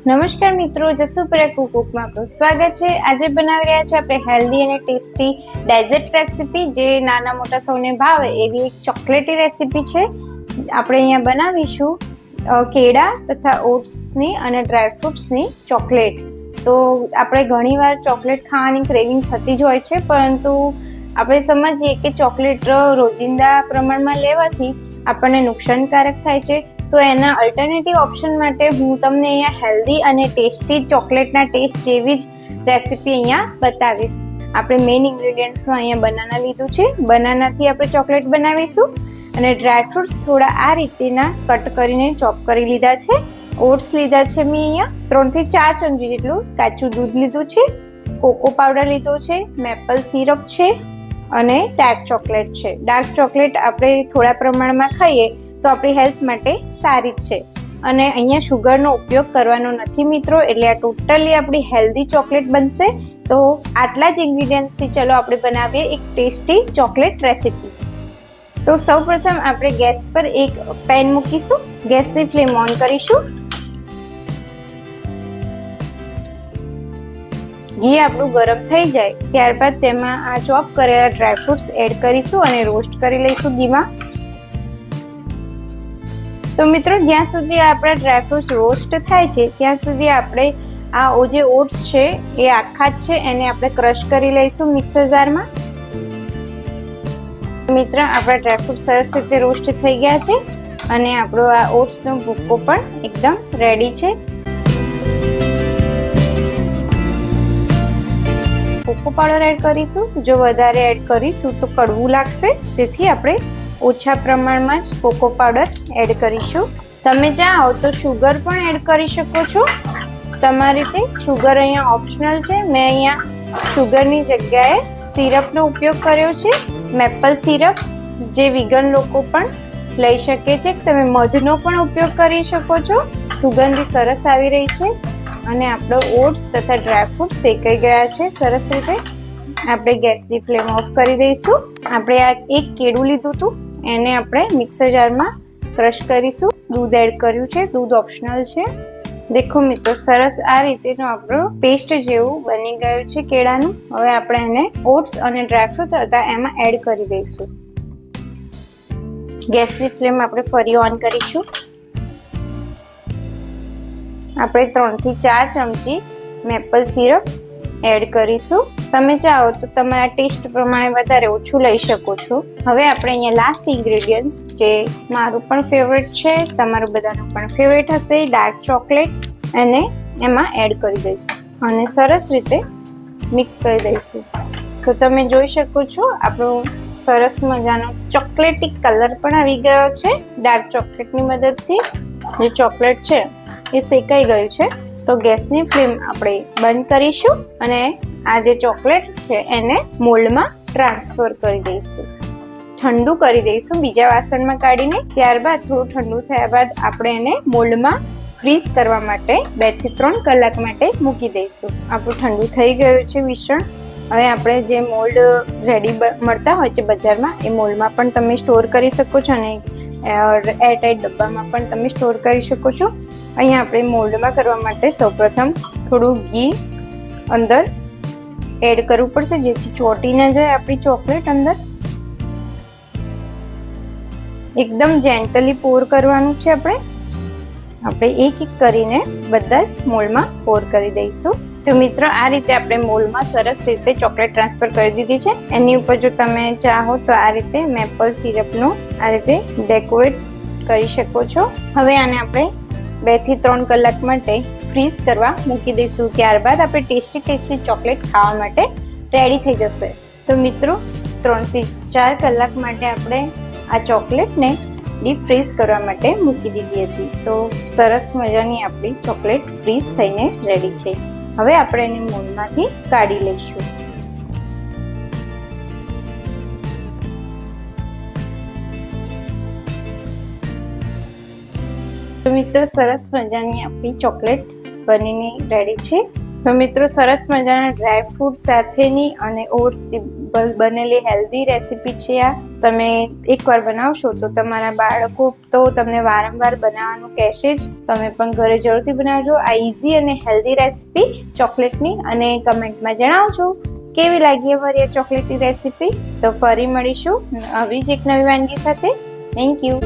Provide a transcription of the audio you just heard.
નમસ્કાર મિત્રો, જસુપ્રિયા કુકમાં આપનું સ્વાગત છે। આજે બનાવી રહ્યા છે આપણે હેલ્ધી અને ટેસ્ટી ડેઝર્ટ રેસીપી, જે નાના મોટા સૌને ભાવે એવી એક ચોકલેટી રેસીપી છે। આપણે અહીંયા બનાવીશું કેળા તથા ઓટ્સની અને ડ્રાયફ્રૂટ્સની ચોકલેટ। તો આપણે ઘણીવાર ચોકલેટ ખાવાની ક્રેવિંગ થતી જ હોય છે, પરંતુ આપણે સમજીએ કે ચોકલેટ રોજિંદા પ્રમાણમાં લેવાથી આપણને નુકસાનકારક થાય છે। તો એના અલ્ટરનેટિવ ઓપ્શન માટે હું તમને અહીંયા હેલ્ધી અને ટેસ્ટી ચોકલેટના ટેસ્ટ જેવી જ રેસીપી અહીંયા બતાવીશ। આપણે મેઇન ઇન્ગ્રેડિયન્ટ્સમાં અહીંયા બનાના લીધું છે, બનાનાથી આપણે ચોકલેટ બનાવીશું। અને ડ્રાયફ્રૂટ્સ થોડા આ રીતના કટ કરીને ચોપ કરી લીધા છે। ઓટ્સ લીધા છે મેં અહીંયા 3 થી 4 ચમચી જેટલું કાચું દૂધ લીધું છે, કોકો પાવડર લીધો છે, મેપલ સિરપ છે અને ડાર્ક ચોકલેટ છે। ડાર્ક ચોકલેટ આપણે થોડા પ્રમાણમાં ખાઈએ તો આપણી હેલ્થ માટે સારી જ છે। અને અહીંયા શુગરનો ઉપયોગ કરવાનો નથી મિત્રો, એટલે આ ટોટલી આપણી હેલ્ધી ચોકલેટ બનશે। તો આટલા જ ઇન્ગ્રેડિયન્ટ્સથી ચલો આપણે બનાવીએ એક ટેસ્ટી ચોકલેટ રેસીપી। તો સૌપ્રથમ આપણે ગેસ પર એક પેન મૂકીશું, ગેસની ફ્લેમ ઓન કરીશું। ઘી આપણું ગરમ થઈ જાય ત્યારબાદ તેમાં આ ચોપ કરેલા ડ્રાયફ્રૂટ્સ એડ કરીશું અને રોસ્ટ કરી લઈશું ઘીમાં। તો મિત્રો, જ્યાં સુધી આપણા ડ્રાયફ્રૂટ્સ રોસ્ટ થાય છે ત્યાં સુધી આપણે આ જે ઓટ્સ છે એ આખા જ છે એને આપણે ક્રશ કરી લઈશું મિક્સર જારમાં। મિત્ર, આપણા ડ્રાયફ્રૂટ સરસ રીતે રોસ્ટ થઈ ગયા છે અને આપણો આ ઓટ્સનો ભૂકો પણ એકદમ રેડી છે। કોકો પાવડર એડ કરીશું, જો વધારે એડ કરીશું તો કડવું લાગશે, તેથી આપણે ઓછા પ્રમાણમાં જ કોકો પાવડર એડ કરીશું। તમે ચાહો તો શુગર પણ એડ કરી શકો છો, તમારી રીતે। શુગર અહીંયા ઓપ્શનલ છે, મેં અહીંયા શુગરની જગ્યાએ સિરપનો ઉપયોગ કર્યો છે, મેપલ સિરપ, જે વિગન લોકો પણ લઈ શકે છે। તમે મધનો પણ ઉપયોગ કરી શકો છો, સુગંધી સરસ આવી રહી છે। અને આપણો ઓટ્સ તથા ડ્રાયફ્રૂટ શેકાઈ ગયા છે સરસ રીતે। આપણે ગેસની ફ્લેમ ઓફ કરી દઈશું। આપણે આ એક કેળું લીધું હતું, એને આપણે મિક્સર જારમાં ક્રશ કરીશું। દૂધ એડ કર્યું છે, દૂધ ઓપ્શનલ છે। દેખો મિત્રો, સરસ આ રીતેનું આપણું પેસ્ટ જેવું બની ગયું છે કેળાનું। હવે આપણે એને ઓટ્સ અને ડ્રાયફ્રૂટ હતા એમાં એડ કરી દઈશું। ગેસની ફ્લેમ આપણે ફરી ઓન કરીશું। આપણે 3 થી 4 ચમચી મેપલ સિરપ એડ કરીશું। તમે ચાહો તો તમારા ટેસ્ટ પ્રમાણે વધારે ઓછું લઈ શકો છો। હવે આપણે અહીંયા લાસ્ટ ઇન્ગ્રેડિયન્ટ્સ, જે મારું પણ ફેવરેટ છે, તમારું બધાનું પણ ફેવરેટ હશે, ડાર્ક ચોકલેટ, એને એમાં એડ કરી દઈશું અને સરસ રીતે મિક્સ કરી દઈશું। તો તમે જોઈ શકો છો આપણો સરસ મજાનો ચોકલેટી કલર પણ આવી ગયો છે ડાર્ક ચોકલેટની મદદથી। જે ચોકલેટ છે એ શેકાઈ ગયું છે, તો ગેસની ફ્લેમ આપણે બંધ કરીશું અને આ જે ચોકલેટ છે એને મોલ્ડમાં ટ્રાન્સફર કરી દઈશું, ઠંડુ કરી દઈશું બીજા વાસણમાં કાઢીને। ત્યારબાદ થોડું ઠંડુ થયા બાદ આપણે એને મોલ્ડમાં ફ્રીઝ કરવા માટે 2 થી 3 કલાક માટે મૂકી દઈશું। આપણું ઠંડુ થઈ ગયું છે મિશ્રણ। હવે આપણે જે મોલ્ડ રેડી મળતા હોય છે બજારમાં, એ મોલ્ડમાં પણ તમે સ્ટોર કરી શકો છો અને એરટાઇટ ડબ્બામાં પણ તમે સ્ટોર કરી શકો છો। અહીંયા આપણે મોલ્ડમાં કરવા માટે સૌપ્રથમ થોડું ઘી અંદર એડ કરવું પડશે, જેથી ચોંટી ન જાય આપણી ચોકલેટ અંદર। એકદમ જેન્ટલી પોર કરવાનું છે આપણે એક એક કરીને બધા મોલ્ડમાં પોર કરી દઈશું। તો મિત્રો, આ રીતે આપણે મોલ્ડમાં સરસ રીતે ચોકલેટ ટ્રાન્સફર કરી દીધી છે। એની ઉપર જો તમે ચાહો તો આ રીતે મેપલ સિરપનું આ રીતે ડેકોરેટ કરી શકો છો। હવે આને આપણે 2 થી 3 કલાક માટે ફ્રીઝ કરવા મૂકી દઈશું। ત્યારબાદ આપણે ટેસ્ટી ચોકલેટ ખાવા માટે રેડી થઈ જશે। તો મિત્રો, 3 થી 4 કલાક માટે આપણે આ ચોકલેટને ડીપ ફ્રીઝ કરવા માટે મૂકી દીધી હતી। તો સરસ મજાની આપણી ચોકલેટ ફ્રીઝ થઈને રેડી છે। હવે આપણે એને મોલ્ડમાંથી કાઢી લઈશું। તો મિત્રો, સરસ મજાની આપણી ચોકલેટ બનીને રેડી છે। તો મિત્રો, સરસ મજાના ડ્રાયફ્રૂટ સાથેની અને ઓટ્સ સિમ્પલ બનેલી હેલ્ધી રેસીપી છે આ. તમે એકવાર બનાવશો તો તમારા બાળકો તો તમને વારંવાર બનાવવાનું કહેશે જ. તમે પણ ઘરે જરૂરથી બનાવજો આ ઇઝી અને હેલ્ધી રેસીપી ચોકલેટની, અને કમેન્ટમાં જણાવજો કેવી લાગી અમારી આ ચોકલેટની રેસીપી. તો ફરી મળીશું આવી જ એક નવી વાનગી સાથે. Thank you.